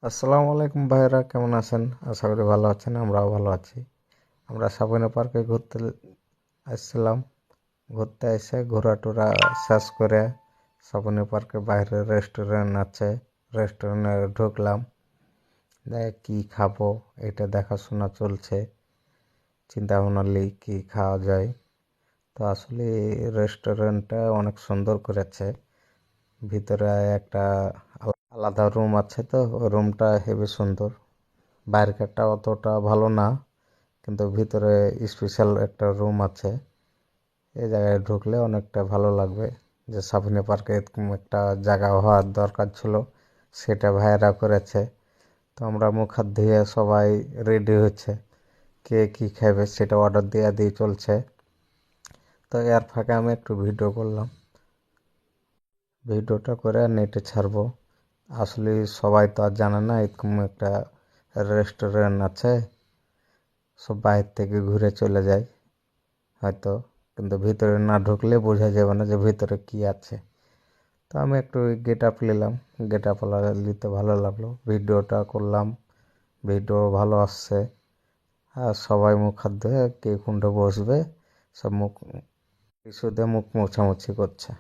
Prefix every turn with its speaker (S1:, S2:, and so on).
S1: আসসালামু আলাইকুম ভাইরা, কেমন আছেন? আশা করি ভালো আছেন। আমরাও ভালো আছি। আমরা সাবিনা পার্কে ঘুরতে আসছিলাম। ঘুরতে এসে ঘোরাটোরা শেষ করে সাবিনা পার্কের বাইরে রেস্টুরেন্ট আছে, রেস্টুরেন্টে ঢুকলাম। কি খাবো এটা দেখাশোনা চলছে, চিন্তা ভাবনা নেই কি খাওয়া যায়। তো আসলে রেস্টুরেন্টটা অনেক সুন্দর করেছে। ভিতরে একটা আলাদা রুম আছে, তো রুমটা হেবি সুন্দর। বাইরেরটা অতটা ভালো না, কিন্তু ভিতরে স্পেশাল একটা রুম আছে। এই জায়গায় ঢুকলে অনেকটা ভালো লাগবে। যে সাবিনা পার্কে এরকম একটা জায়গা হওয়ার দরকার ছিল, সেটা ভাইয়েরা করেছে। তো আমরা মুখ হাত ধুয়ে সবাই রেডি হচ্ছে, কে কী খাবে সেটা অর্ডার দিয়ে চলছে। তো এর ফাঁকে আমি একটু ভিডিও করলাম। ভিডিওটা করে নেটে ছাড়বো। আসলে সবাই তো আর জানে না এরকম একটা রেস্টুরেন্ট আছে। সব বাইরে থেকে ঘুরে চলে যায় হয়তো, কিন্তু ভিতরে না ঢুকলে বোঝা যাবে না যে ভিতরে কি আছে। তো আমি একটু গেট আপ নিলাম, গেট আপ নিতে ভালো লাগলো, ভিডিওটা করলাম। ভিডিও ভালো আসছে। আর সবাই মুখ হাত ধুয়ে কে কোনটা বসবে সব মুখ টিস্যু দিয়ে মুখ মোছামুছি করছে।